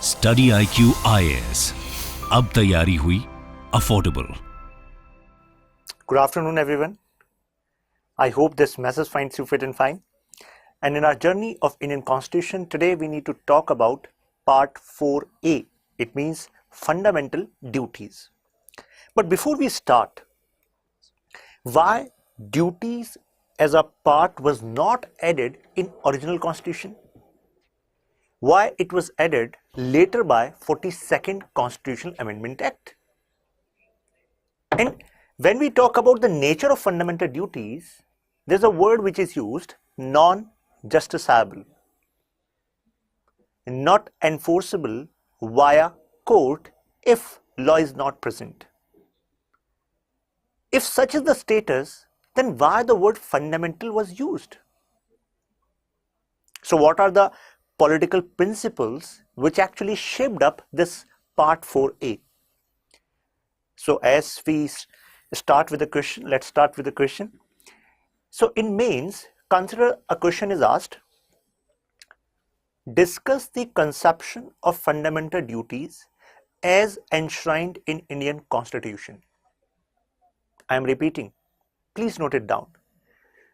StudyIQ IAS, अब तैयारी हुई affordable. Good afternoon, everyone. I hope this message finds you fit and fine. And in our journey of Indian Constitution, today we need to talk about Part 4A. It means fundamental duties. But before we start, why duties as a part was not added in original Constitution? Why it was added later by 42nd Constitutional Amendment Act? And when we talk about the nature of fundamental duties, there's a word which is used, non-justiciable, not enforceable via court if law is not present. If such is the status, then why the word fundamental was used? So what are the political principles which actually shaped up this Part 4A? So as we start with the question, let's start with the question. So in mains, consider a question is asked, discuss the conception of fundamental duties as enshrined in Indian Constitution. I am repeating, please note it down.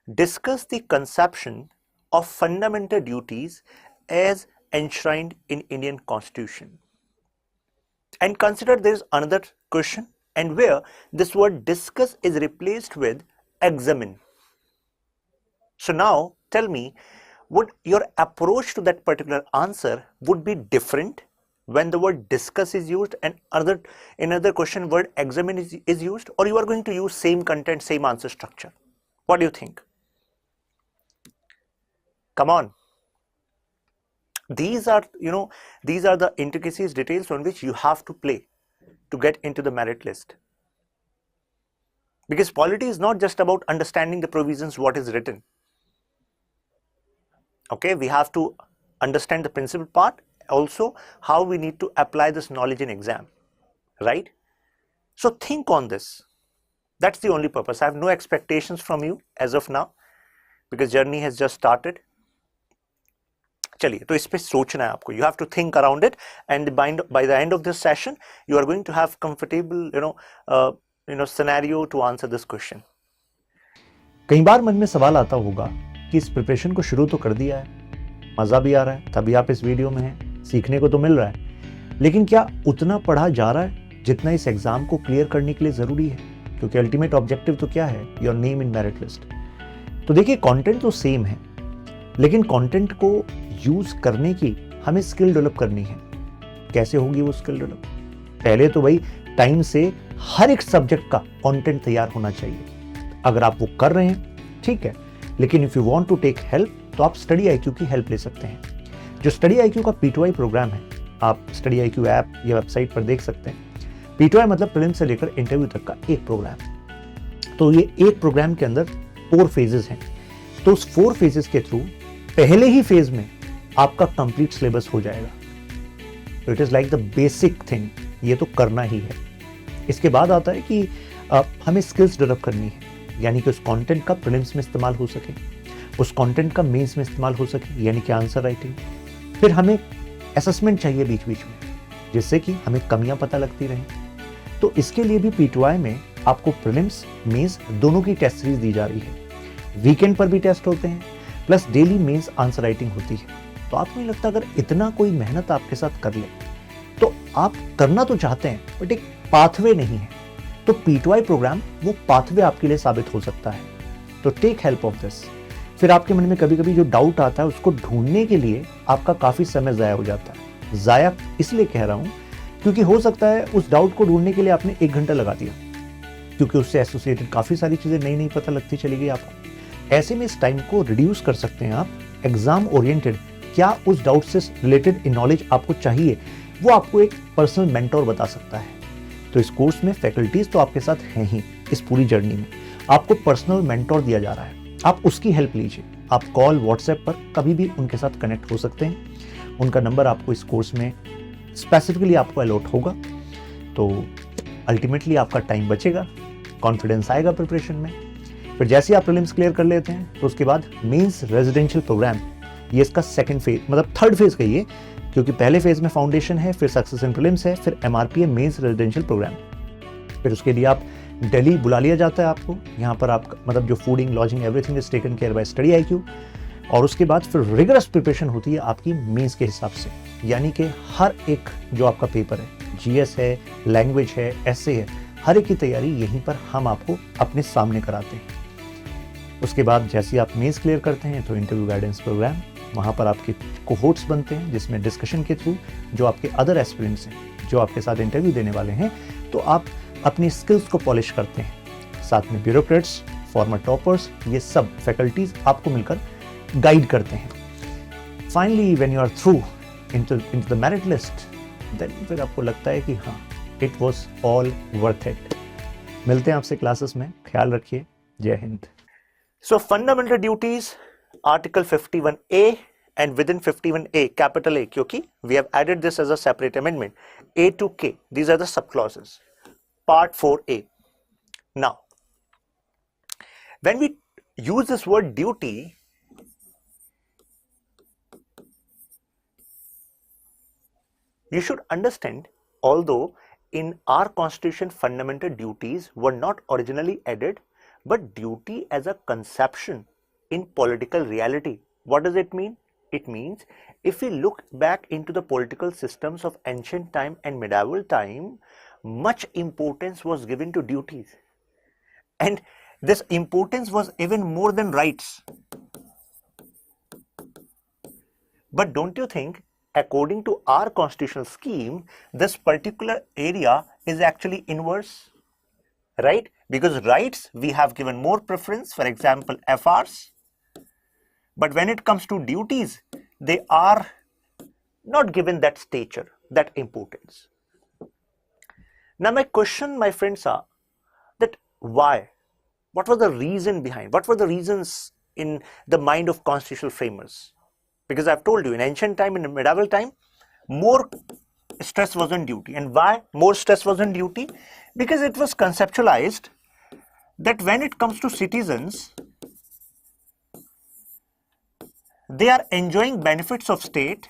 Discuss the conception of fundamental duties as enshrined in Indian Constitution. And consider there is another question, and where this word discuss is replaced with examine. So now tell me, would your approach to that particular answer would be different when the word discuss is used and another question word examine is used, or you are going to use same content, same answer structure? What do you think? Come on. These are the intricacies, details on which you have to play to get into the merit list. Because polity is not just about understanding the provisions, what is written. Okay, we have to understand the principal part, also how we need to apply this knowledge in exam, right? So think on this. That's the only purpose. I have no expectations from you as of now because journey has just started. चलिए, तो इस पे सोचना है आपको. You have to think around it, and by the end of this session, you are going to have comfortable, scenario to answer this question. कई बार मन में सवाल आता होगा कि इस प्रिपरेशन को शुरू तो कर दिया है, मजा भी आ रहा है, तभी आप इस वीडियो में हैं, सीखने को तो मिल रहा है, लेकिन क्या उतना पढ़ा जा रहा है जितना इस एग्जाम को क्लियर करने के लिए जरूरी है? क्योंकि अल्टीमेट ऑब्जेक्टिव तो क्या है? Your name in merit list. तो देखिए, कंटेंट तो सेम है, लेकिन कंटेंट को यूज करने की हमें स्किल डेवलप करनी है. कैसे होगी वो स्किल डेवलप? पहले तो भाई टाइम से हर एक सब्जेक्ट का कंटेंट तैयार होना चाहिए. अगर आप वो कर रहे हैं ठीक है, लेकिन if you want to take help तो आप StudyIQ की हेल्प ले सकते हैं. जो StudyIQ का P2I प्रोग्राम है, आप StudyIQ ऐप या वेबसाइट पर देख सकते हैं. P2I मतलब प्रीलिम्स से लेकर इंटरव्यू तक का एक प्रोग्राम. तो ये एक प्रोग्राम के अंदर 4 फेजेस हैं. तो उस 4 फेजेस के थ्रू पहले ही फेज में आपका कंप्लीट सिलेबस हो जाएगा. तो it is like the basic thing, ये तो करना ही है. इसके बाद आता है कि हमें स्किल्स डेवलप करनी है, यानी कि उस कंटेंट का प्रीलिम्स में इस्तेमाल हो सके, उस कंटेंट का मेंस में इस्तेमाल हो सके, यानी कि आंसर राइटिंग. फिर हमें असेसमेंट चाहिए बीच बीच में, जिससे कि हमें कमियां पता लगती रहें. तो इसके लिए भी P2I में आपको प्रीलिम्स मेंस दोनों की टेस्ट सीरीज दी जा रही है. वीकेंड पर भी टेस्ट होते हैं, plus daily mains answer writing होती है. तो आपको नहीं लगता अगर इतना कोई मेहनत आपके साथ कर ले, तो आप करना तो चाहते हैं बट एक पाथवे नहीं है, तो P2I प्रोग्राम वो पाथवे आपके लिए साबित हो सकता है. तो टेक हेल्प ऑफ दिस. फिर आपके मन में कभी कभी जो डाउट आता है उसको ढूंढने के लिए आपका काफी समय जाया हो जाता है. जाया इसलिए कह रहा हूं क्योंकि हो सकता है उस डाउट को ढूंढने के लिए आपने 1 घंटा लगा दिया, क्योंकि उससे एसोसिएटेड काफी सारी चीजें नई नई पता लगती चली गई आपको. ऐसे में इस टाइम को रिड्यूस कर सकते हैं आप. एग्जाम ओरिएंटेड क्या उस डाउट से रिलेटेड नॉलेज आपको चाहिए, वो आपको एक पर्सनल मेंटोर बता सकता है. तो इस कोर्स में फैकल्टीज तो आपके साथ हैं ही. इस पूरी जर्नी में आपको पर्सनल मेंटोर दिया जा रहा है, आप उसकी हेल्प लीजिए. आप कॉल व्हाट्सएप पर कभी भी उनके साथ कनेक्ट हो सकते हैं. उनका नंबर आपको इस कोर्स में स्पेसिफिकली आपको अलॉट होगा. तो अल्टीमेटली आपका टाइम बचेगा, कॉन्फिडेंस आएगा प्रिपरेशन में. फिर जैसे आप प्रीलिम्स क्लियर कर लेते हैं तो उसके बाद मेंस रेजिडेंशियल प्रोग्राम, ये इसका सेकंड फेज मतलब थर्ड फेज कहिए, क्योंकि पहले फेज में फाउंडेशन है, फिर सक्सेस एंड प्रीलिम्स है, फिर MRPA मेंस रेजिडेंशियल प्रोग्राम, फिर उसके लिए आप दिल्ली बुला लिया जाता है आपको। यहाँ पर आप मतलब जो fooding lodging everything is taken care by StudyIQ, और उसके बाद फिर रिगरस प्रिपरेशन होती है आपकी मेंस के हिसाब से, यानी कि हर एक जो आपका पेपर है, GS है, लैंग्वेज है, essay है, हर एक की तैयारी यहीं पर हम आपको अपने सामने कराते हैं। उसके बाद जैसे ही आप मेंस क्लियर करते हैं तो इंटरव्यू गाइडेंस प्रोग्राम, वहाँ पर आपके कोहोर्ट्स बनते हैं जिसमें डिस्कशन के थ्रू जो आपके अदर एस्पिरेंट्स हैं जो आपके साथ इंटरव्यू देने वाले हैं, तो आप अपनी स्किल्स को पॉलिश करते हैं। साथ में ब्यूरोक्रेट्स, फॉर्मर टॉपर्स, ये सब फैकल्टीज आपको मिलकर गाइड करते हैं। Finally when you are through into the merit list, then फिर आपको लगता है कि हाँ, it was all worth it. मिलते हैं आपसे क्लासेस में, ख्याल रखिए, जय Hind. So fundamental duties, Article 51A and within 51A, capital A, क्योंकि we have added this as a separate amendment, A to K, these are the subclauses. Part 4A. Now, when we use this word duty, you should understand, although in our constitution fundamental duties were not originally added, but duty as a conception in political reality. What does it mean? It means if we look back into the political systems of ancient time and medieval time, much importance was given to duties. And this importance was even more than rights. But don't you think, according to our constitutional scheme, this particular area is actually inverse? Right? Because rights, we have given more preference, for example, FRs. But when it comes to duties, they are not given that stature, that importance. Now my question, my friends, are that why? What was the reason behind? What were the reasons in the mind of constitutional framers? Because I've told you, in ancient time, in medieval time, more stress was on duty. And why more stress was on duty? Because it was conceptualized that when it comes to citizens, they are enjoying benefits of state,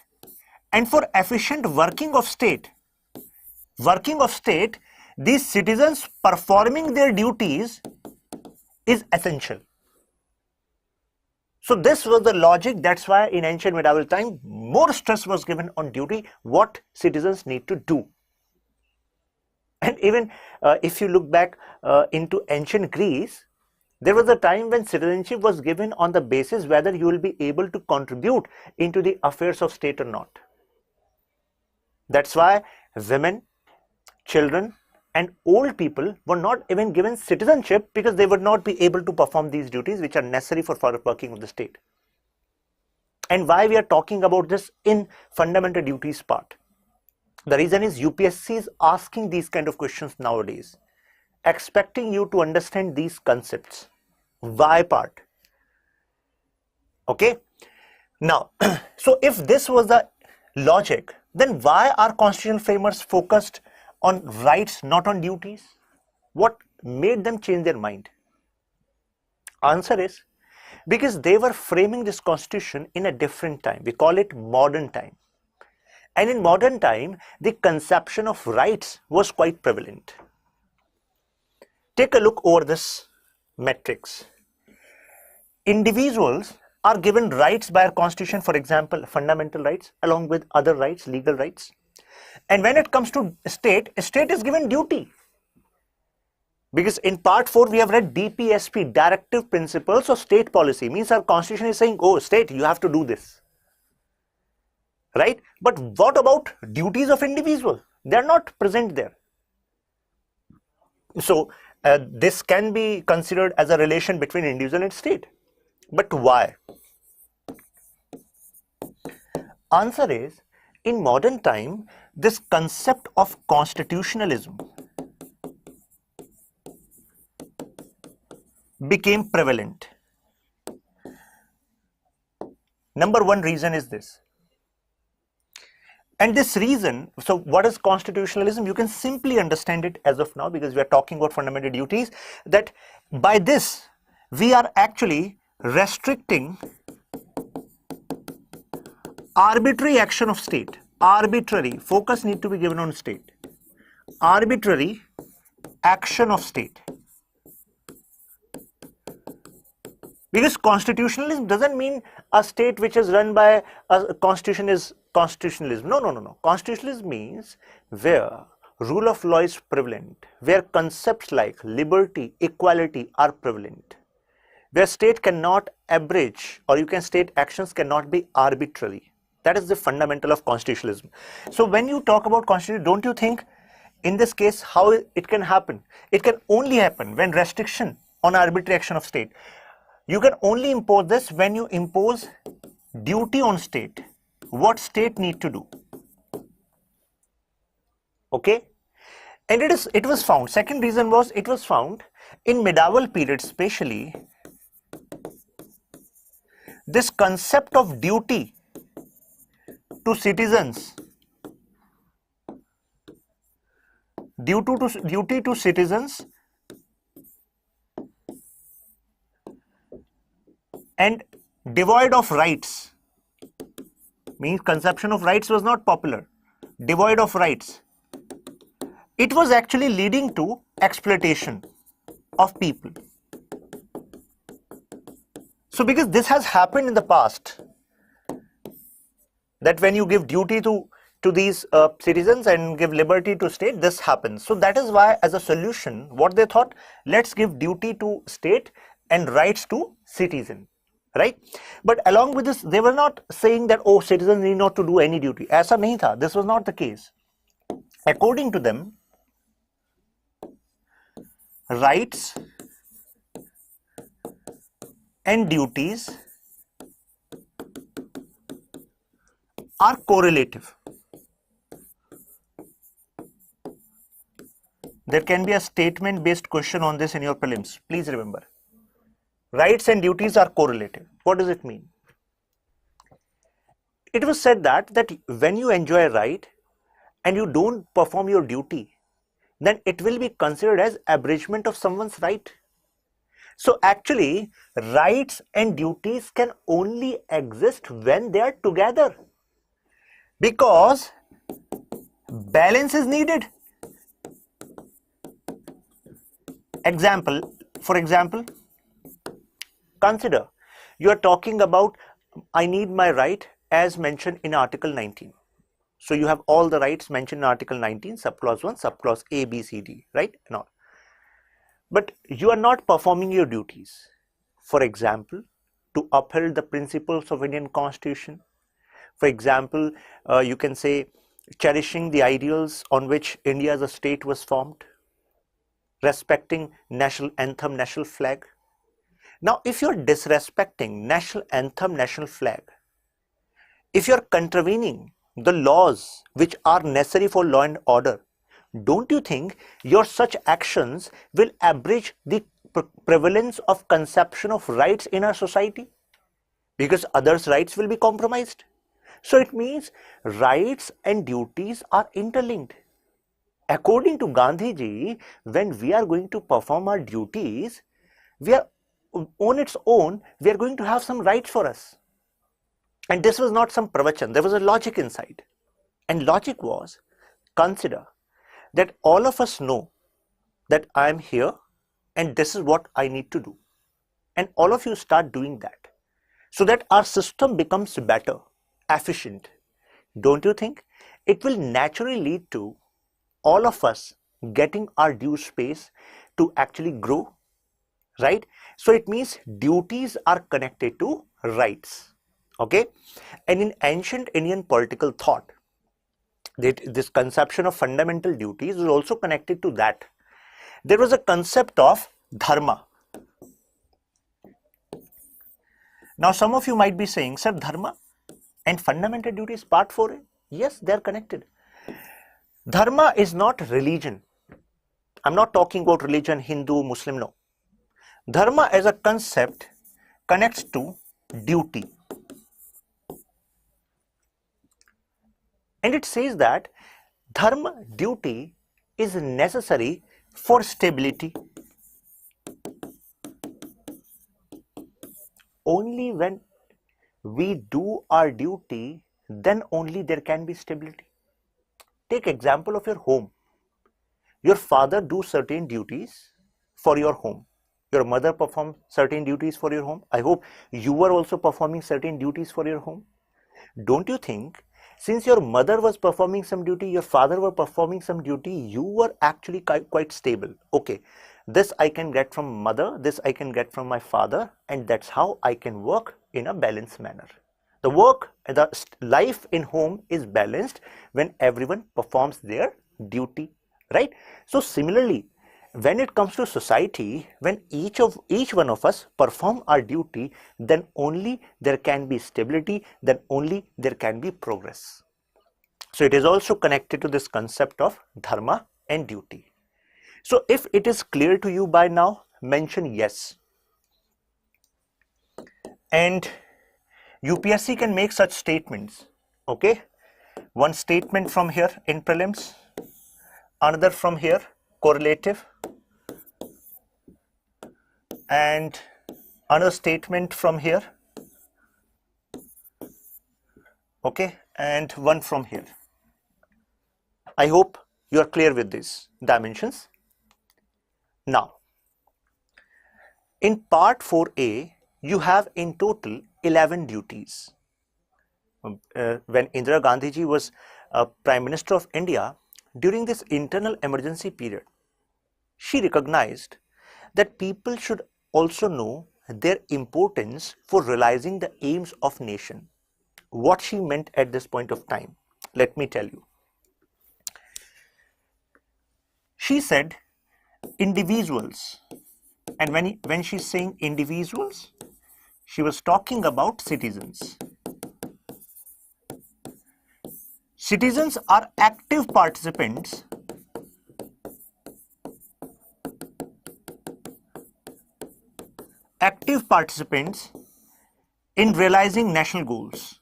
and for efficient working of state, these citizens performing their duties is essential. So this was the logic. That's why in ancient medieval time, more stress was given on duty, what citizens need to do. And even if you look back into ancient Greece, there was a time when citizenship was given on the basis whether you will be able to contribute into the affairs of state or not. That's why women, children, and old people were not even given citizenship, because they would not be able to perform these duties which are necessary for further working of the state. And why we are talking about this in fundamental duties part? The reason is UPSC is asking these kind of questions nowadays, expecting you to understand these concepts. Why part? Okay. Now, so if this was the logic, then why are constitutional framers focused on rights, not on duties? What made them change their mind? Answer is because they were framing this constitution in a different time. We call it modern time. And in modern time, the conception of rights was quite prevalent. Take a look over this matrix. Individuals are given rights by our constitution, for example, fundamental rights along with other rights, legal rights. And when it comes to state is given duty. Because in part 4, we have read DPSP, Directive Principles of State Policy. Means our constitution is saying, oh, state, you have to do this. Right? But what about duties of individual? They are not present there. So this can be considered as a relation between individual and state. But why? Answer is, in modern time, this concept of constitutionalism became prevalent. Number one reason is this. And this reason, so what is constitutionalism? You can simply understand it as of now, because we are talking about fundamental duties, that by this we are actually restricting arbitrary action of state. arbitrary, focus need to be given on state, arbitrary action of state. Because constitutionalism doesn't mean a state which is run by a constitution is constitutionalism. No, no, no, no. Constitutionalism means where rule of law is prevalent, where concepts like liberty, equality are prevalent, where state cannot abridge, or you can state actions cannot be arbitrary. That is the fundamental of constitutionalism. So when you talk about constitution, don't you think in this case how it can happen? It can only happen when restriction on arbitrary action of state. You can only impose this when you impose duty on state, what state need to do. Okay? And it was found, second reason was it was found in medieval period especially, this concept of duty to citizens, duty to citizens and devoid of rights, means conception of rights was not popular, devoid of rights. It was actually leading to exploitation of people. So because this has happened in the past, that when you give duty to these citizens and give liberty to state, this happens. So that is why as a solution, what they thought, let's give duty to state and rights to citizen, right? But along with this, they were not saying that, oh, citizens need not to do any duty. Aisa nahi tha. This was not the case. According to them, rights and duties are correlative. There can be a statement based question on this in your prelims. Please remember, rights and duties are correlative. What does it mean? It was said that when you enjoy a right and you don't perform your duty, then it will be considered as abridgment of someone's right. So actually, rights and duties can only exist when they are together, because balance is needed. For example, consider you are talking about, I need my right as mentioned in Article 19. So you have all the rights mentioned in Article 19, subclause 1, subclause A, B, C, D, right? And all. But you are not performing your duties. For example, to uphold the principles of Indian Constitution. For example, you can say cherishing the ideals on which India as a state was formed, respecting national anthem, national flag. Now, if you're disrespecting national anthem, national flag, if you're contravening the laws which are necessary for law and order, don't you think your such actions will abridge the prevalence of conception of rights in our society? Because others' rights will be compromised. So it means rights and duties are interlinked. According to Gandhiji, when we are going to perform our duties, we are on its own, we are going to have some rights for us. And this was not some pravachan, there was a logic inside. And logic was, consider that all of us know that I am here and this is what I need to do. And all of you start doing that, so that our system becomes better, efficient. Don't you think it will naturally lead to all of us getting our due space to actually grow, right? So it means duties are connected to rights, okay? And in ancient Indian political thought, this conception of fundamental duties is also connected to that. There was a concept of dharma. Now some of you might be saying, sir, dharma and fundamental duties part 4. Yes, they are connected. Dharma is not religion. I'm not talking about religion, Hindu, Muslim, no. Dharma as a concept connects to duty. And it says that dharma, duty, is necessary for stability. Only when we do our duty, then only there can be stability. Take example of your home. Your father do certain duties for your home. Your mother perform certain duties for your home. I hope you were also performing certain duties for your home. Don't you think, since your mother was performing some duty, your father were performing some duty, you were actually quite stable? Okay, this I can get from mother, this I can get from my father, and that's how I can work in a balanced manner. The life in home is balanced when everyone performs their duty, right? So similarly, when it comes to society, when each one of us perform our duty, then only there can be stability, then only there can be progress. So it is also connected to this concept of dharma and duty. So if it is clear to you by now, mention yes. And UPSC can make such statements, okay? One statement from here in prelims, another from here, correlative, and another statement from here, okay, and one from here. I hope you are clear with these dimensions. Now, in part 4A, you have in total 11 duties. When Indira Gandhi ji was Prime Minister of India, during this internal emergency period, she recognized that people should also know their importance for realizing the aims of nation. What she meant at this point of time, let me tell you. She said individuals, and when she's saying individuals, she was talking about citizens. Citizens are active participants in realizing national goals.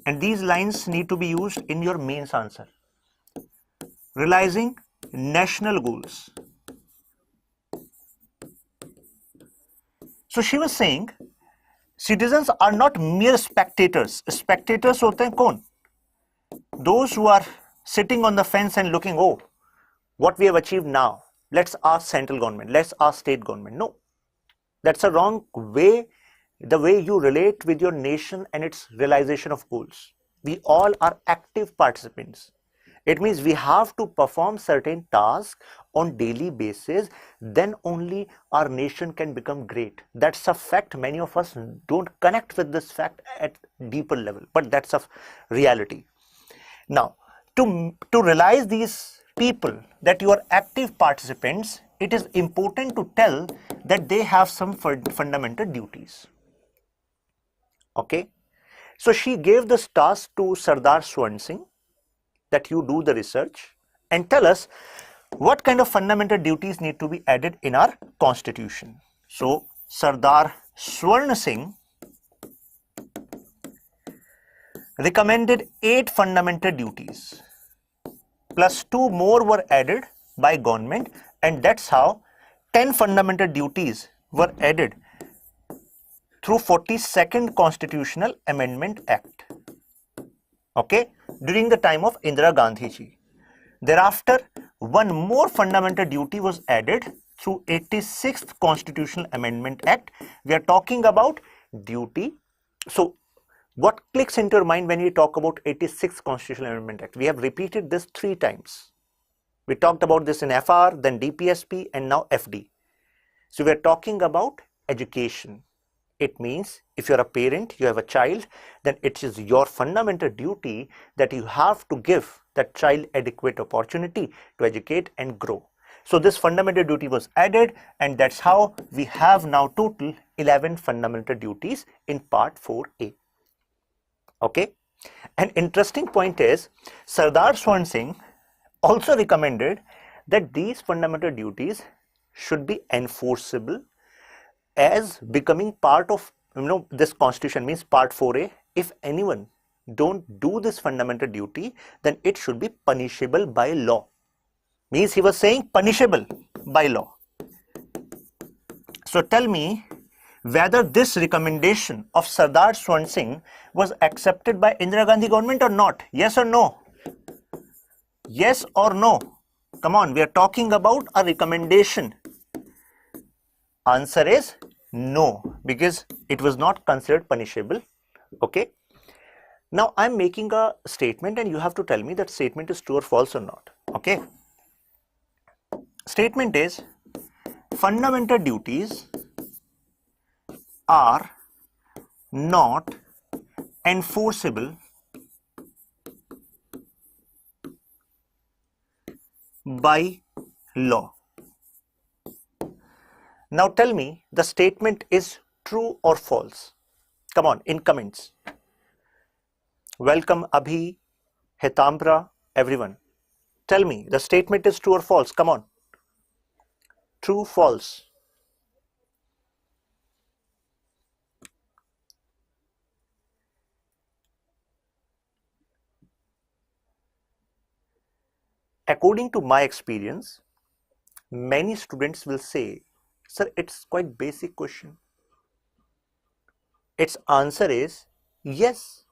And these lines need to be used in your mains answer. Realizing national goals. So she was saying, citizens are not mere spectators. Spectators होते हैं कौन? Those who are sitting on the fence and looking, oh, what we have achieved now. Let's ask central government. Let's ask state government. No, that's a wrong way. The way you relate with your nation and its realization of goals. We all are active participants. It means we have to perform certain tasks on daily basis, then only our nation can become great. That's a fact. Many of us don't connect with this fact at deeper level, but that's a reality. Now, to realize these people that you are active participants, it is important to tell that they have some fundamental duties. Okay, so she gave this task to Sardar Swan Singh, that you do the research and tell us what kind of fundamental duties need to be added in our constitution. So Sardar Swan Singh recommended 8 fundamental duties, plus 2 more were added by government, and that's how 10 fundamental duties were added through 42nd Constitutional Amendment Act. Okay, during the time of Indira Gandhi ji. Thereafter, one more fundamental duty was added through 86th Constitutional Amendment Act. We are talking about duty. So, what clicks into your mind when we talk about 86th Constitutional Amendment Act? We have repeated this 3 times. We talked about this in FR, then DPSP, and now FD. So, we are talking about education. It means if you're a parent, you have a child, then it is your fundamental duty that you have to give that child adequate opportunity to educate and grow. So this fundamental duty was added, and that's how we have now total 11 fundamental duties in part 4A. Okay. An interesting point is Sardar Swan Singh also recommended that these fundamental duties should be enforceable as becoming part of this constitution, means part 4A. If anyone don't do this fundamental duty, then it should be punishable by law. Means he was saying punishable by law. So tell me, whether this recommendation of Sardar Swan Singh was accepted by Indira Gandhi government or not. Yes or no? Yes or no? Come on, we are talking about a recommendation. Answer is no, because it was not considered punishable. Okay. Now I'm making a statement and you have to tell me that statement is true or false or not. Okay. Statement is fundamental duties are not enforceable by law. Now tell me the statement is true or false. Come on, in comments. Welcome Abhi, Hitambra, everyone. Tell me the statement is true or false. Come on. True, false. According to my experience, many students will say, sir, it's quite basic question. Its answer is yes.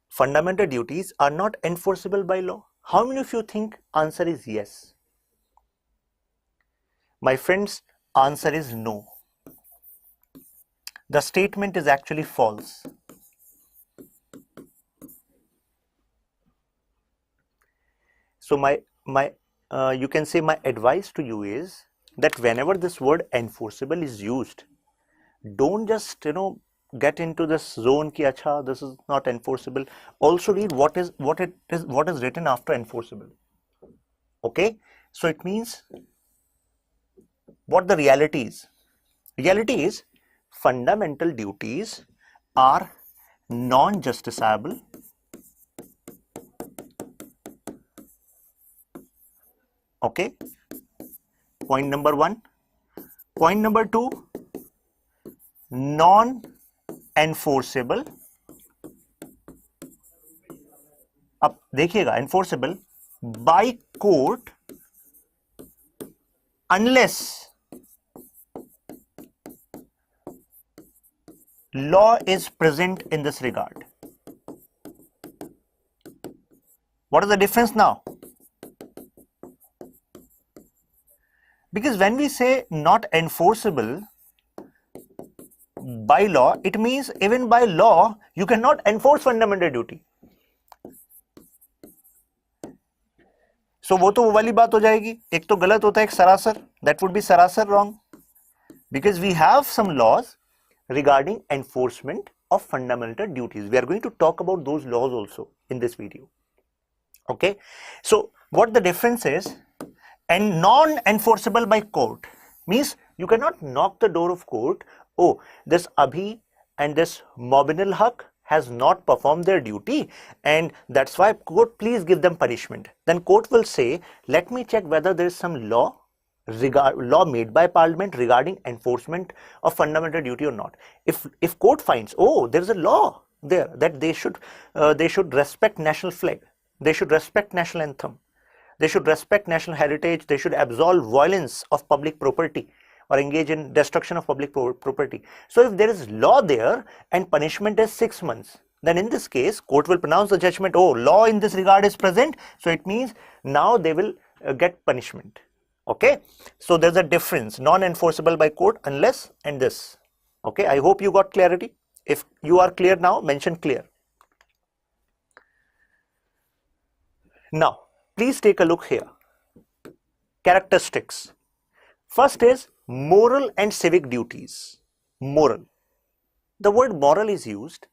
Fundamental duties are not enforceable by law. How many of you think answer is yes? My friends, answer is no. The statement is actually false. So you can say my advice to you is that whenever this word enforceable is used, don't just get into this zone ki acha this is not enforceable. Also read what is written after enforceable. Okay, so it means what the reality is. Reality is fundamental duties are non-justiciable Okay, point number 1. Point number 2, non-enforceable. अब देखिएगा, enforceable by court unless law is present in this regard. What is the difference now? Because when we say not enforceable by law, it means even by law you cannot enforce fundamental duty. So वो तो वो वाली बात हो जाएगी, एक तो गलत होता है, एक सरासर, that would be सरासर wrong, because we have some laws regarding enforcement of fundamental duties. We are going to talk about those laws also in this video. Okay, so what the difference is, and non-enforceable by court means you cannot knock the door of court. Oh, this Abhi and this Mobinul Haq has not performed their duty and that's why court please give them punishment. Then court will say, let me check whether there is some law made by parliament regarding enforcement of fundamental duty or not. If court finds, oh, there is a law there that they should respect national flag, they should respect national anthem, they should respect national heritage, they should absolve violence of public property or engage in destruction of public property. So if there is law there and punishment is 6 months, then in this case court will pronounce the judgment, oh, law in this regard is present, so it means now they will get punishment. Okay, so there's a difference, non-enforceable by court unless and this. Okay, I hope you got clarity. If you are clear now, mention clear. Now please take a look here. Characteristics. First is moral and civic duties. Moral. The word moral is used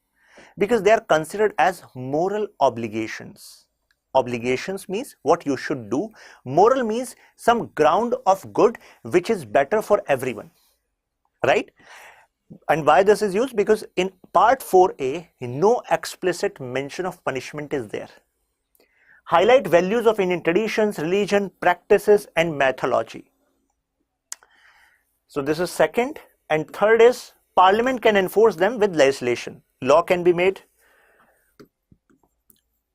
because they are considered as moral obligations. Obligations means what you should do. Moral means some ground of good which is better for everyone. Right? And why this is used? Because in part 4a, no explicit mention of punishment is there. Highlight values of Indian traditions, religion, practices and mythology. So this is second, and third is parliament can enforce them with legislation. Law can be made.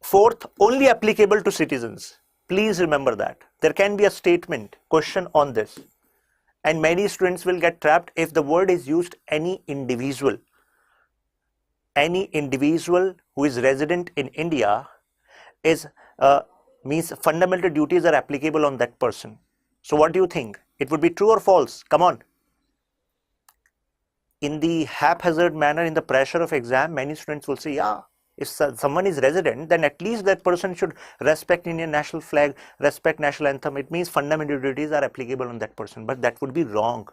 Fourth, only applicable to citizens. Please remember that. There can be a statement, question on this. And many students will get trapped if the word is used any individual. Any individual who is resident in India is means fundamental duties are applicable on that person. So what do you think? It would be true or false? Come on. In the haphazard manner, in the pressure of exam, many students will say, yeah, if someone is resident, then at least that person should respect Indian national flag, respect national anthem. It means fundamental duties are applicable on that person. But that would be wrong,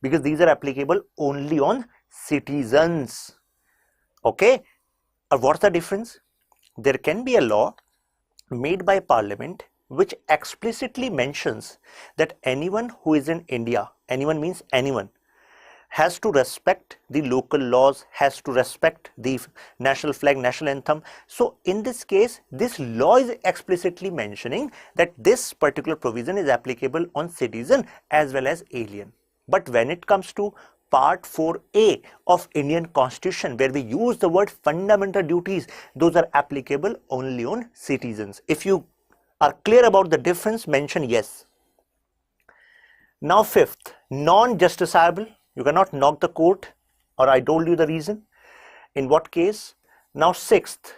because these are applicable only on citizens. Okay? What's the difference? There can be a law made by Parliament which explicitly mentions that anyone who is in India, anyone means anyone, has to respect the local laws, has to respect the national flag, national anthem. So in this case, this law is explicitly mentioning that this particular provision is applicable on citizen as well as alien. But when it comes to Part 4A of Indian Constitution, where we use the word fundamental duties, those are applicable only on citizens. If you are clear about the difference, mention yes. Now fifth, non-justiciable. You cannot knock the court, or I told you the reason. In what case? Now sixth,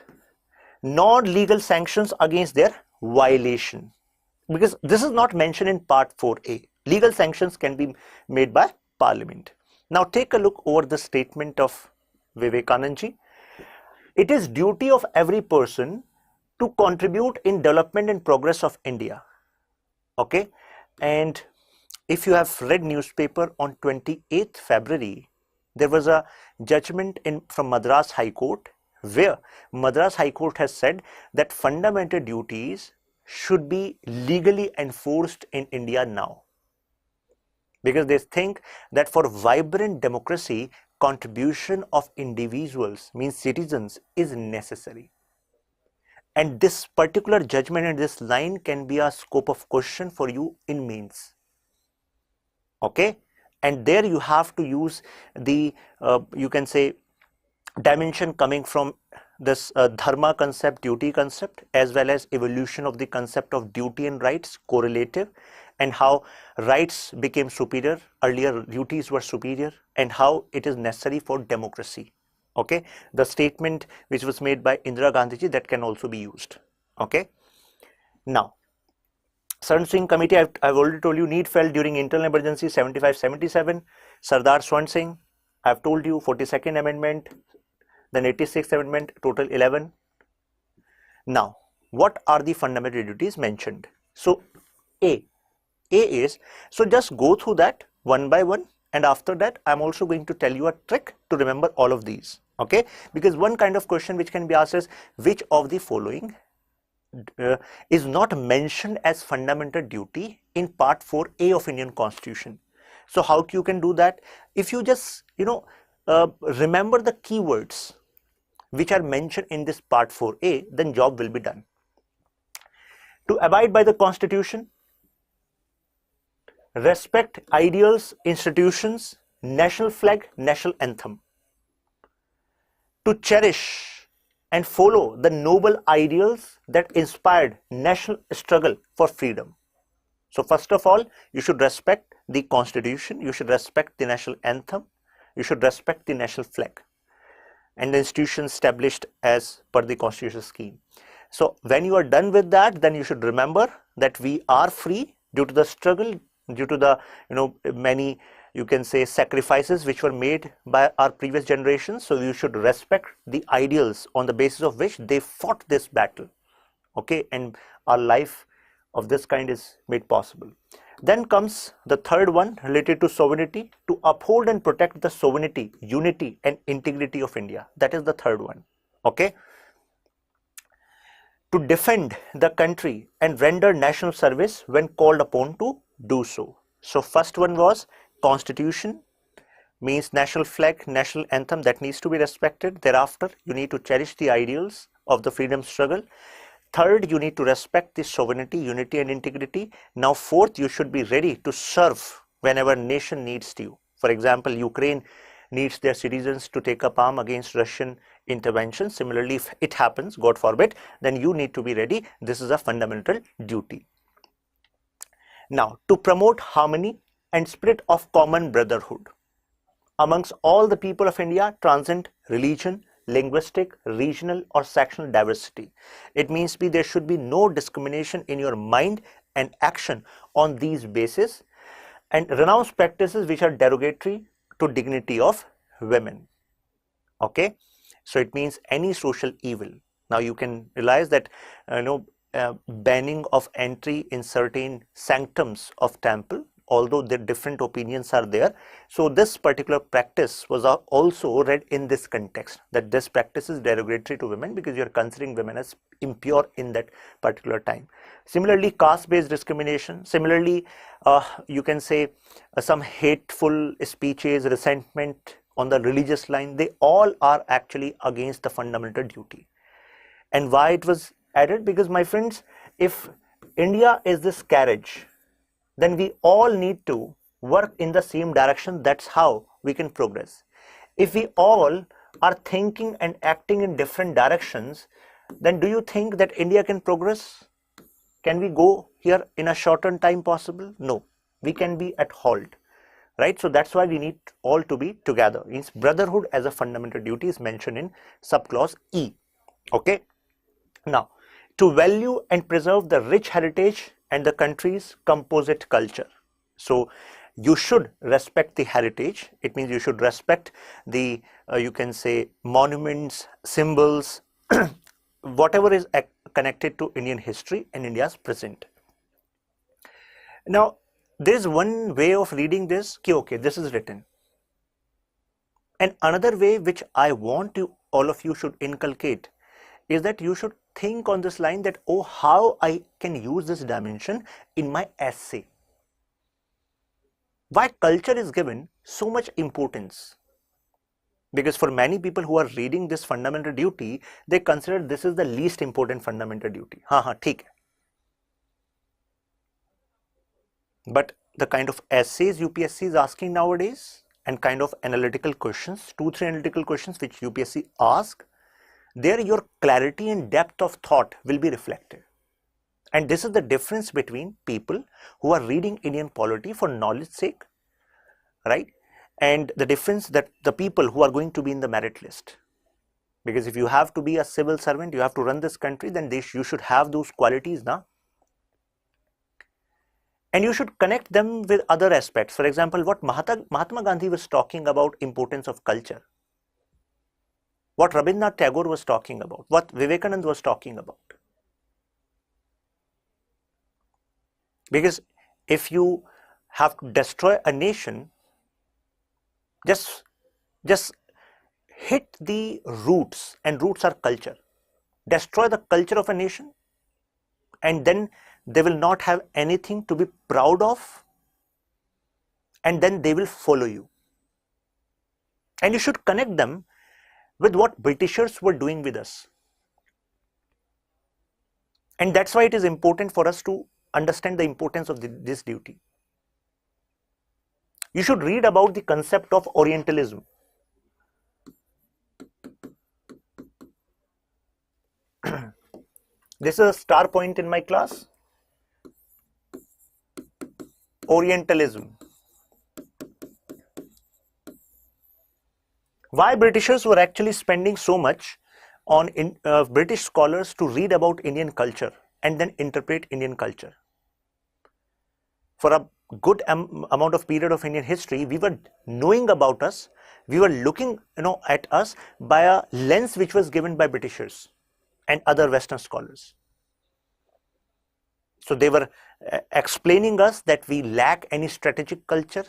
non-legal sanctions against their violation. Because this is not mentioned in Part 4A. Legal sanctions can be made by Parliament. Now take a look over the statement of Vivekanand ji. It is duty of every person to contribute in development and progress of India. Okay? And if you have read newspaper on 28th February, there was a judgment from Madras High Court, where Madras High Court has said that fundamental duties should be legally enforced in India now. Because they think that for vibrant democracy, contribution of individuals, means citizens, is necessary. And this particular judgment and this line can be a scope of question for you in mains. Okay, and there you have to use the you can say dimension coming from this dharma concept, duty concept, as well as evolution of the concept of duty and rights, correlative, and how rights became superior, earlier duties were superior, and how it is necessary for democracy. Okay, the statement which was made by Indira Gandhi ji, that can also be used. Okay, now Saran Singh Committee, I've already told you, need felt during internal emergency 75-77. Sardar Swan Singh, I've told you, 42nd Amendment, then 86th Amendment, total 11. Now, what are the fundamental duties mentioned? So, A is, so just go through that one by one, and after that, I'm also going to tell you a trick to remember all of these. Okay, because one kind of question which can be asked is, which of the following is not mentioned as fundamental duty in Part 4A of Indian Constitution? So how you can do that? If you just remember the keywords which are mentioned in this Part 4A, then job will be done. To abide by the Constitution, respect ideals, institutions, national flag, national anthem. To cherish and follow the noble ideals that inspired national struggle for freedom. So first of all, you should respect the Constitution, you should respect the national anthem, you should respect the national flag and the institutions established as per the Constitutional scheme. So when you are done with that, then you should remember that we are free due to the struggle, due to the many, you can say, sacrifices which were made by our previous generations. So you should respect the ideals on the basis of which they fought this battle. Okay, and our life of this kind is made possible. Then comes the third one, related to sovereignty, to uphold and protect the sovereignty, unity and integrity of India. That is the third one. Okay, to defend the country and render national service when called upon to do so. So first one was Constitution, means national flag, national anthem, that needs to be respected. Thereafter, you need to cherish the ideals of the freedom struggle. Third, you need to respect the sovereignty, unity and integrity. Now fourth, you should be ready to serve whenever nation needs you. For example, Ukraine needs their citizens to take up arms against Russian intervention. Similarly, if it happens, God forbid, then you need to be ready. This is a fundamental duty. Now, to promote harmony and spirit of common brotherhood. Amongst all the people of India transcend religion, linguistic, regional or sectional diversity. It means there should be no discrimination in your mind and action on these bases, and renounce practices which are derogatory to dignity of women. Okay, so it means any social evil. Now you can realize that banning of entry in certain sanctums of temple, although the different opinions are there. So this particular practice was also read in this context, that this practice is derogatory to women because you are considering women as impure in that particular time. Similarly, caste-based discrimination. Similarly, you can say some hateful speeches, resentment on the religious line, they all are actually against the fundamental duty. And why it was added? Because, my friends, if India is this carriage, then we all need to work in the same direction. That's how we can progress. If we all are thinking and acting in different directions, then do you think that India can progress? Can we go here in a shortened time possible? No, we can be at halt, right? So that's why we need all to be together. Means brotherhood as a fundamental duty is mentioned in subclause E. Okay. Now, to value and preserve the rich heritage and the country's composite culture. So you should respect the heritage. It means you should respect the, you can say, monuments, symbols, whatever is connected to Indian history and India's present. Now, there is one way of reading this, okay, this is written. And another way which I want you, all of you should inculcate, is that you should think on this line that, oh, how I can use this dimension in my essay. Why culture is given so much importance? Because for many people who are reading this fundamental duty, they consider this is the least important fundamental duty. Theek hai. But the kind of essays UPSC is asking nowadays and kind of analytical questions, 2-3 analytical questions which UPSC asks, there your clarity and depth of thought will be reflected. And this is the difference between people who are reading Indian polity for knowledge sake, right? And the difference that the people who are going to be in the merit list. Because if you have to be a civil servant, you have to run this country, then you should have those qualities now. And you should connect them with other aspects. For example, what Mahatma Gandhi was talking about, importance of culture. What Rabindranath Tagore was talking about, what Vivekananda was talking about. Because if you have to destroy a nation, just hit the roots, and roots are culture. Destroy the culture of a nation, and then they will not have anything to be proud of, and then they will follow you. And you should connect them with what Britishers were doing with us. And that's why it is important for us to understand the importance of this duty. You should read about the concept of Orientalism. This is a star point in my class. Orientalism. Why Britishers were actually spending so much on British scholars to read about Indian culture and then interpret Indian culture. For a good amount of period of Indian history, we were knowing about us, we were looking at us by a lens which was given by Britishers and other Western scholars. So they were explaining us that we lack any strategic culture.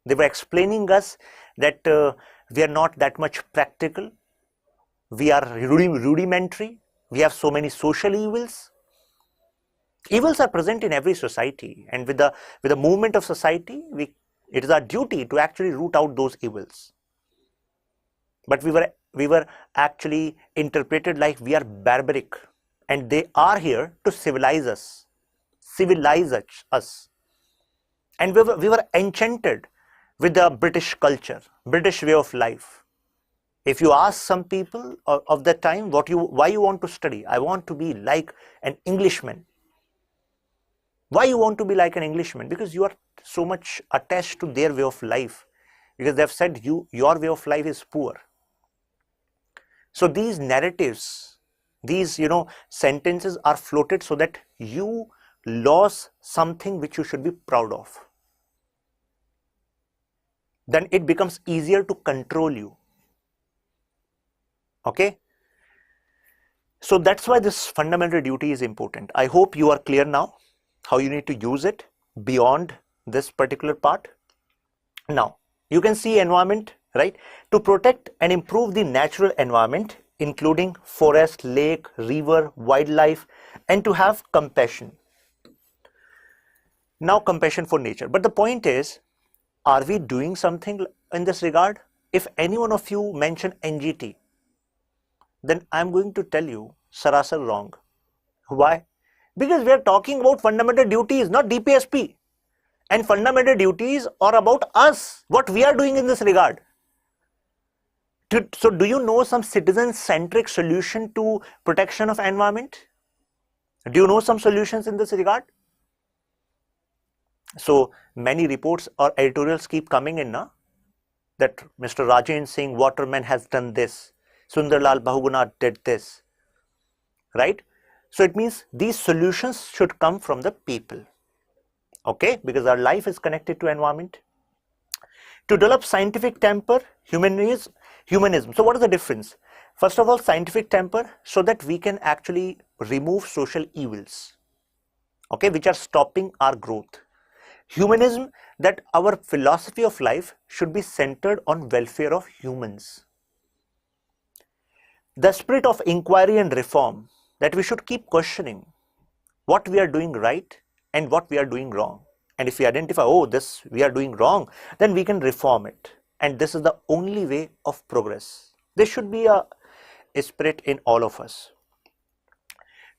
They were explaining us that we are not that much practical. We are rudimentary. We have so many social evils. Evils are present in every society, and with the movement of society, it is our duty to actually root out those evils. But we were actually interpreted like we are barbaric, and they are here to civilize us. And we were enchanted with the British culture, British way of life. If you ask some people of that time why you want to study, I want to be like an Englishman. Why you want to be like an Englishman? Because you are so much attached to their way of life, because they've said your way of life is poor. So these narratives, these sentences are floated so that you lose something which you should be proud of. Then it becomes easier to control you. Okay? So that's why this fundamental duty is important. I hope you are clear now how you need to use it beyond this particular part. Now, you can see environment, right? To protect and improve the natural environment, including forest, lake, river, wildlife, and to have compassion. Now, compassion for nature. But the point is, are we doing something in this regard? If any one of you mention NGT, then I'm going to tell you, sarasar wrong. Why? Because we are talking about fundamental duties, not DPSP. And fundamental duties are about us, what we are doing in this regard. So do you know some citizen-centric solution to protection of environment? Do you know some solutions in this regard? So many reports or editorials keep coming in now that Mr. Rajan Singh Waterman has done this, Sundarlal Bahuguna did this, right? So it means these solutions should come from the people, okay? Because our life is connected to environment. To develop scientific temper, humanism. So what is the difference? First of all, scientific temper, so that we can actually remove social evils, okay, which are stopping our growth. Humanism, that our philosophy of life should be centered on welfare of humans. The spirit of inquiry and reform, that we should keep questioning what we are doing right and what we are doing wrong. And if we identify, oh, this we are doing wrong, then we can reform it. And this is the only way of progress. There should be a spirit in all of us.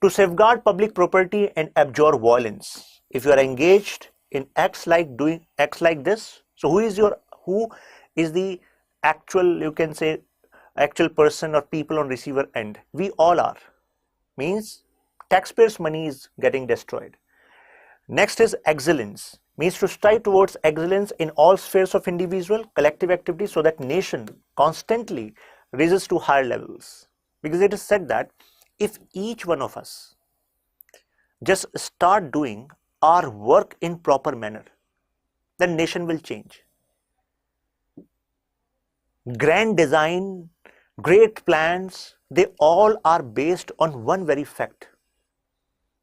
To safeguard public property and abjure violence. If you are engaged in acts like this, so who is the actual, you can say, actual person or people on receiver end? We all are. Means taxpayers' money is getting destroyed. Next is excellence, means to strive towards excellence in all spheres of individual, collective activity, so that nation constantly raises to higher levels. Because it is said that if each one of us just start doing our work in proper manner, then nation will change. Grand design, great plans, they all are based on one very fact,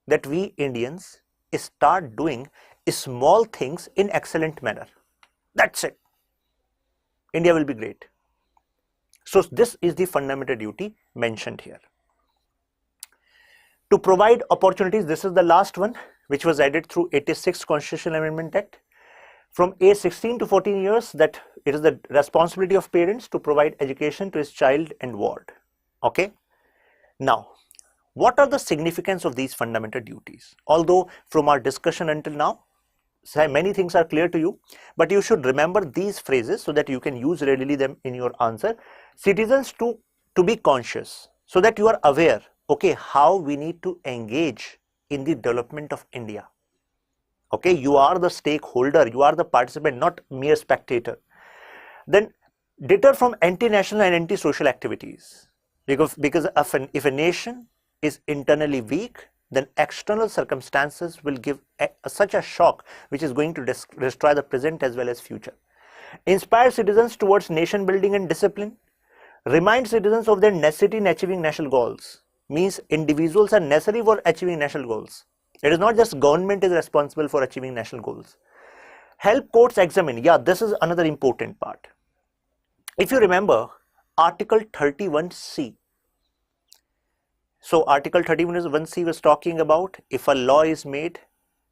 that we Indians start doing small things in excellent manner. That's it. India will be great. So this is the fundamental duty mentioned here. To provide opportunities, this is the last one, which was added through 86th Constitutional Amendment Act. From age 16 to 14 years, that it is the responsibility of parents to provide education to his child and ward. Okay. Now, what are the significance of these fundamental duties? Although from our discussion until now, many things are clear to you, but you should remember these phrases so that you can use readily them in your answer. Citizens to be conscious, so that you are aware, okay, how we need to engage in the development of India. Okay, you are the stakeholder, you are the participant, not mere spectator. Then deter from anti-national and anti-social activities, because if a nation is internally weak, then external circumstances will give such a shock which is going to destroy the present as well as future. Inspire citizens towards nation building and discipline. Remind citizens of their necessity in achieving national goals. Means individuals are necessary for achieving national goals. It is not just government is responsible for achieving national goals. Help courts examine. Yeah, this is another important part. If you remember, Article 31C. So Article 31C was talking about if a law is made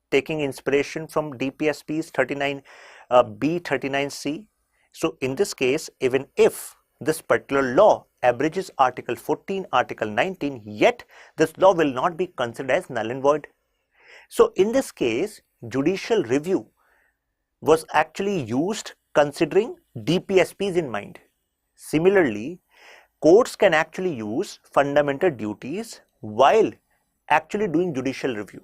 taking inspiration from DPSP's 39B, 39C. So in this case, even if this particular law abridges Article 14, Article 19, yet this law will not be considered as null and void. So in this case, judicial review was actually used considering DPSPs in mind. Similarly, courts can actually use fundamental duties while actually doing judicial review.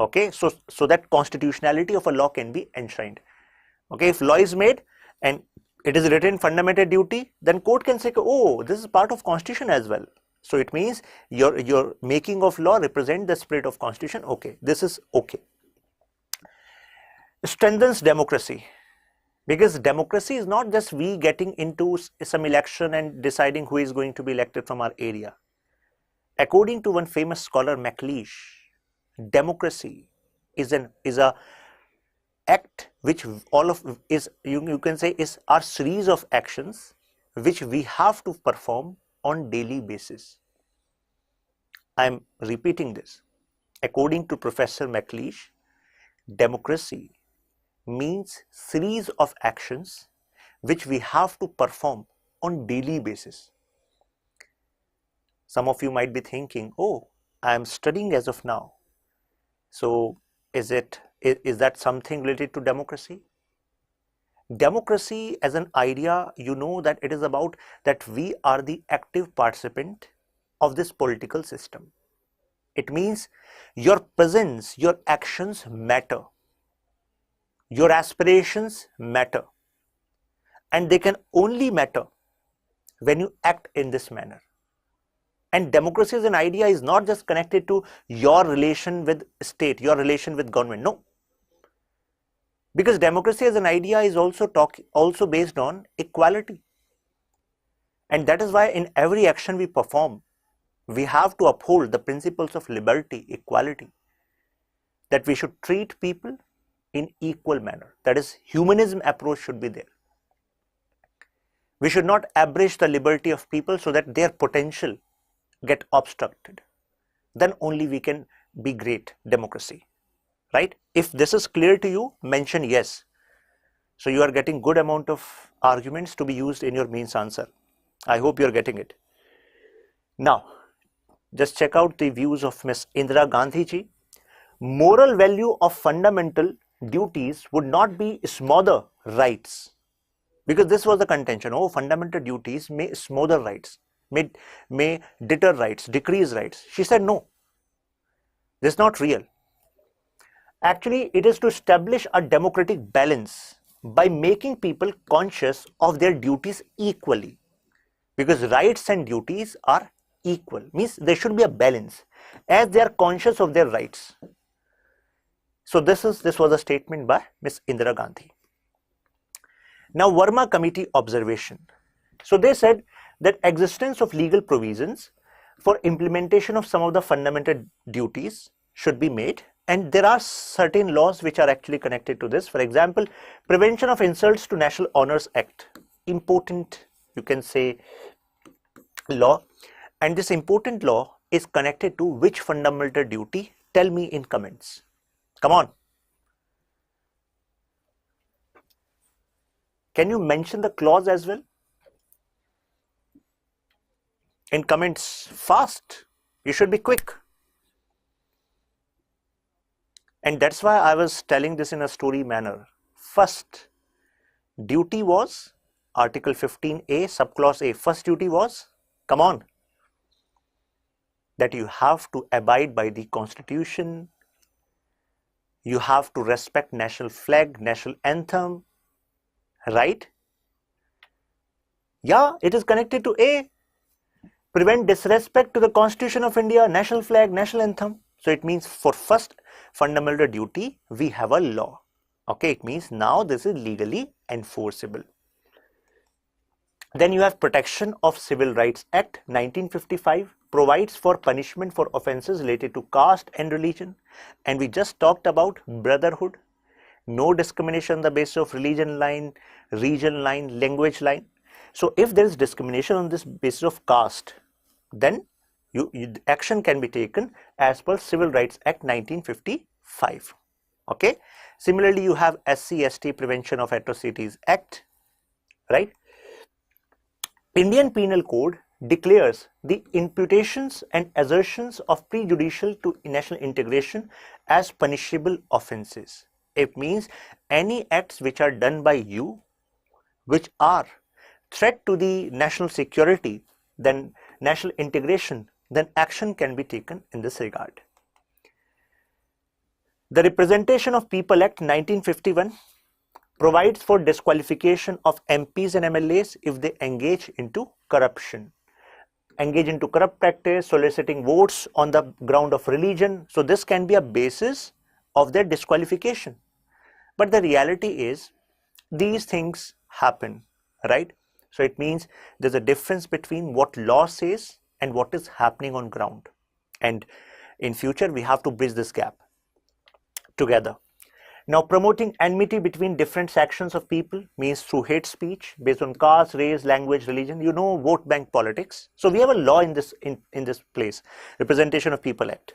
Okay, so that constitutionality of a law can be enshrined. Okay, if law is made and it is written fundamental duty, then court can say, oh, this is part of constitution as well. So it means your making of law represent the spirit of constitution. Okay, this is okay. Strengthens democracy, because democracy is not just we getting into some election and deciding who is going to be elected from our area. According to one famous scholar, MacLeish, democracy is a act which all of is you can say is our series of actions which we have to perform on daily basis. I am repeating this. According to Professor MacLeish, democracy means series of actions which we have to perform on daily basis. Some of you might be thinking, oh, I am studying as of now. So is that something related to democracy? Democracy as an idea, you know that it is about that we are the active participant of this political system. It means your presence, your actions matter. Your aspirations matter. And they can only matter when you act in this manner. And democracy as an idea is not just connected to your relation with state, your relation with government. No. Because democracy as an idea is also based on equality. And that is why in every action we perform, we have to uphold the principles of liberty, equality, that we should treat people in equal manner. That is, humanism approach should be there. We should not abridge the liberty of people so that their potential get obstructed. Then only we can be great democracy, right? If this is clear to you, mention yes. So you are getting good amount of arguments to be used in your mains answer. I hope you are getting it. Now, just check out the views of Miss Indira Gandhi ji. Moral value of fundamental duties would not be smother rights, because this was the contention. Oh, fundamental duties may smother rights, may deter rights, decrease rights. She said no, this is not real. Actually, it is to establish a democratic balance by making people conscious of their duties equally, because rights and duties are equal, means there should be a balance as they are conscious of their rights. So this was a statement by Miss Indira Gandhi. Now, Verma Committee observation. So they said that existence of legal provisions for implementation of some of the fundamental duties should be made, and there are certain laws which are actually connected to this. For example, Prevention of Insults to National Honors Act, important, you can say, law. And this important law is connected to which fundamental duty? Tell me in comments. Come on. Can you mention the clause as well? In comments, fast. You should be quick. And that's why I was telling this in a story manner. First duty was Article 15A, subclause A. First duty was, come on, that you have to abide by the Constitution. You have to respect national flag, national anthem, right? Yeah, it is connected to A. Prevent disrespect to the Constitution of India, national flag, national anthem. So it means for first fundamental duty, we have a law. Okay, it means now this is legally enforceable. Then you have Protection of Civil Rights Act 1955, provides for punishment for offences related to caste and religion. And we just talked about brotherhood, no discrimination on the basis of religion line, region line, language line. So if there is discrimination on this basis of caste, then action can be taken as per Civil Rights Act 1955. Okay. Similarly, you have SC/ST Prevention of Atrocities Act, right? Indian Penal Code declares the imputations and assertions of prejudicial to national integration as punishable offences. It means any acts which are done by you which are threat to the national security, then national integration, then action can be taken in this regard. The Representation of People Act 1951 provides for disqualification of MPs and MLAs if they engage into corruption, engage into corrupt practice, soliciting votes on the ground of religion. So this can be a basis of their disqualification. But the reality is these things happen, right? So it means there's a difference between what law says and what is happening on ground. And in future, we have to bridge this gap together. Now, promoting enmity between different sections of people means through hate speech based on caste, race, language, religion, vote bank politics. So we have a law in this place, Representation of People Act.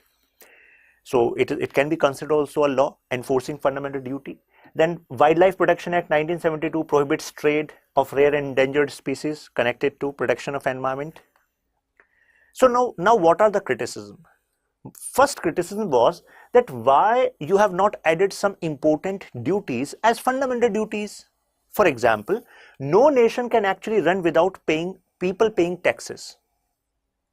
So it can be considered also a law enforcing fundamental duty. Then Wildlife Protection Act 1972 prohibits trade of rare and endangered species connected to protection of environment. So now what are the criticism? First criticism was that why you have not added some important duties as fundamental duties. For example, no nation can actually run without people paying taxes.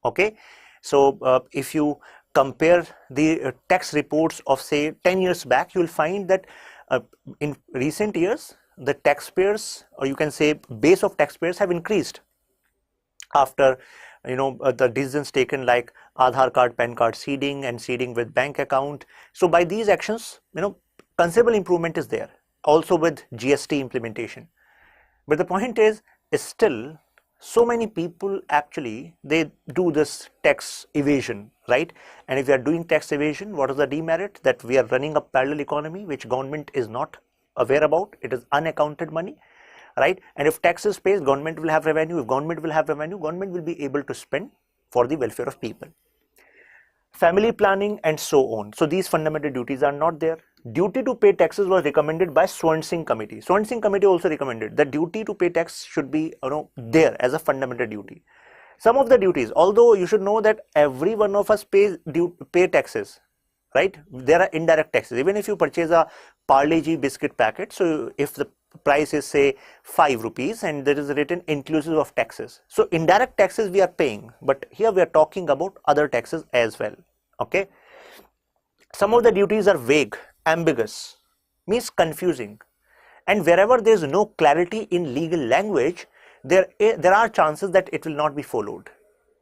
Okay, so if you compare the tax reports of say 10 years back, you will find that in recent years the taxpayers, or you can say base of taxpayers, have increased after the decisions taken like Aadhaar card, PAN card seeding and seeding with bank account. So by these actions, considerable improvement is there, also with GST implementation. But the point is still so many people actually, they do this tax evasion, right? And if they are doing tax evasion, what is the demerit? That we are running a parallel economy which government is not aware about. It is unaccounted money, right? And if taxes pays, government will have revenue. If government will have revenue, government will be able to spend for the welfare of people. Family planning and so on. So these fundamental duties are not there. Duty to pay taxes was recommended by Swan Singh committee. Swan Singh committee also recommended that duty to pay tax should be there as a fundamental duty. Some of the duties, although you should know that every one of us pay taxes, right? There are indirect taxes. Even if you purchase a Parle G biscuit packet, so if the price is say 5 rupees and there is written inclusive of taxes, so indirect taxes we are paying, but here we are talking about other taxes as well. Okay, some of the duties are vague, ambiguous, means confusing, and wherever there is no clarity in legal language, there are chances that it will not be followed,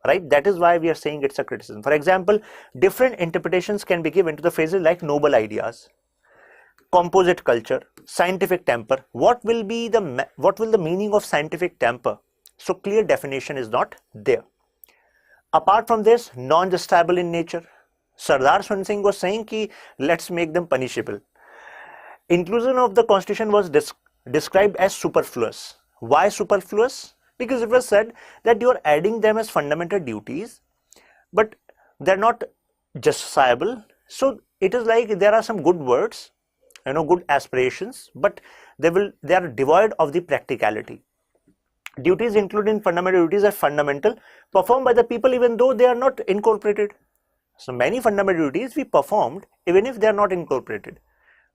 right? That is why we are saying it's a criticism. For example, different interpretations can be given to the phrases like noble ideas, composite culture, scientific temper. What will the meaning of scientific temper? So clear definition is not there. Apart from this, non-justifiable in nature. Sardar Swan Singh was saying ki let's make them punishable. Inclusion of the constitution was described as superfluous. Why superfluous? Because it was said that you are adding them as fundamental duties, but they're not justifiable. So it is like there are some good words, good aspirations, but they are devoid of the practicality. Duties included in fundamental duties are fundamental, performed by the people even though they are not incorporated. So many fundamental duties we performed even if they are not incorporated.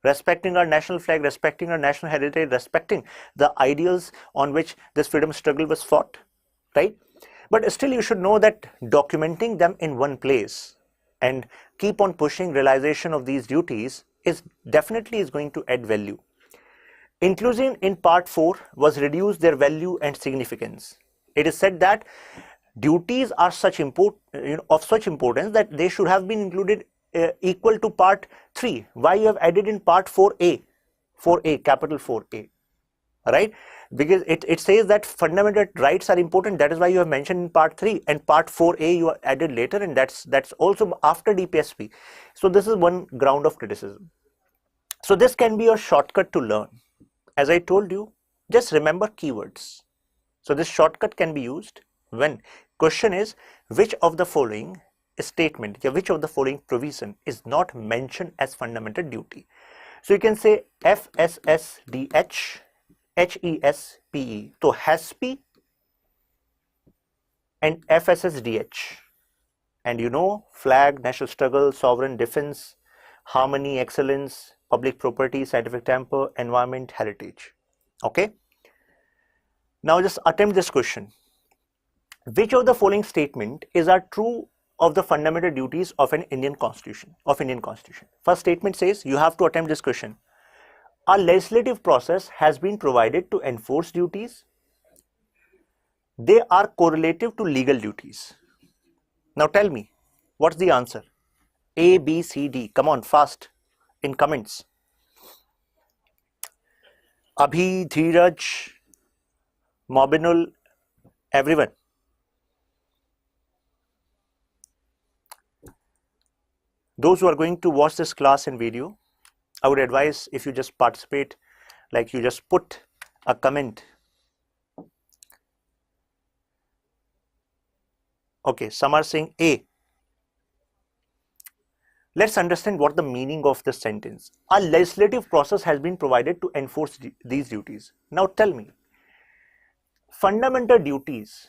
Respecting our national flag, respecting our national heritage, respecting the ideals on which this freedom struggle was fought, right? But still you should know that documenting them in one place and keep on pushing realization of these duties is definitely going to add value. Inclusion in part 4 was reduce their value and significance. It is said that duties are of such importance that they should have been included equal to part 3. Why you have added in part 4A, capital 4A, right? Because it says that fundamental rights are important. That is why you have mentioned in part 3, and part 4A you added later, and that's also after DPSP. So this is one ground of criticism. So this can be a shortcut to learn. As I told you, just remember keywords. So this shortcut can be used when question is which of the following statement, which of the following provision is not mentioned as fundamental duty. So you can say FSSDH, HESPE. So HESPE and FSSDH. And flag, national struggle, sovereign defense, harmony, excellence, public property, scientific temper, environment, heritage. Okay. Now just attempt this question. Which of the following statement is a true of the fundamental duties of an Indian Constitution. First statement says you have to attempt this question. A legislative process has been provided to enforce duties. They are correlative to legal duties. Now tell me, what's the answer? A, B, C, D. Come on, fast in comments. Abhi, Dheeraj, Mobinul, everyone. Those who are going to watch this class in video, I would advise if you just participate, like you just put a comment. Okay, some are saying A. Let's understand what the meaning of this sentence. A legislative process has been provided to enforce these duties. Now tell me, fundamental duties,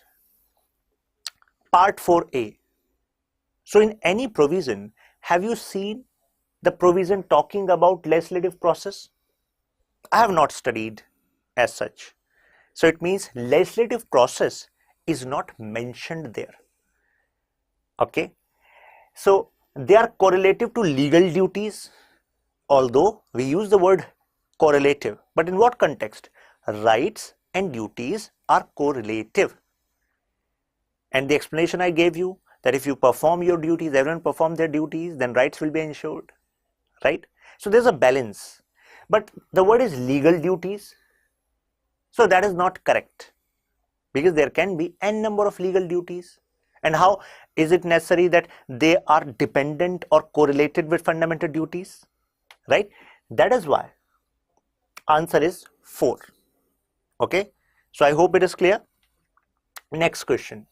part 4A. So in any provision, have you seen the provision talking about legislative process? I have not studied as such. So it means legislative process is not mentioned there. Okay. So they are correlative to legal duties, although we use the word correlative. But in what context? Rights and duties are correlative. And the explanation I gave you, that if you perform your duties, everyone perform their duties, then rights will be ensured, right? So there's a balance. But the word is legal duties. So that is not correct, because there can be n number of legal duties. And how is it necessary that they are dependent or correlated with fundamental duties, right? That is why answer is 4. Okay. So I hope it is clear. Next question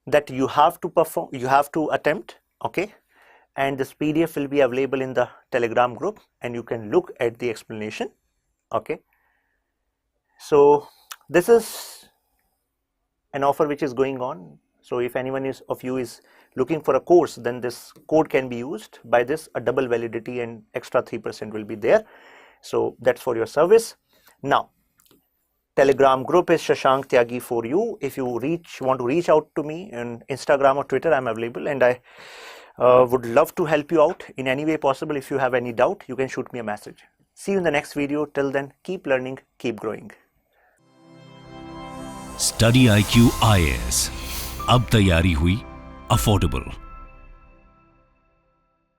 that you have to perform, you have to attempt. Okay. And this PDF will be available in the Telegram group and you can look at the explanation. Okay. So this is an offer which is going on. So if anyone of you is looking for a course, then this code can be used. By this, a double validity and extra 3% will be there. So that's for your service. Now, Telegram group is Shashank Tyagi for you. If you want to reach out to me on Instagram or Twitter, I'm available, and I would love to help you out in any way possible. If you have any doubt, you can shoot me a message. See you in the next video. Till then, keep learning, keep growing. StudyIQ IAS, अब तैयारी हुई affordable.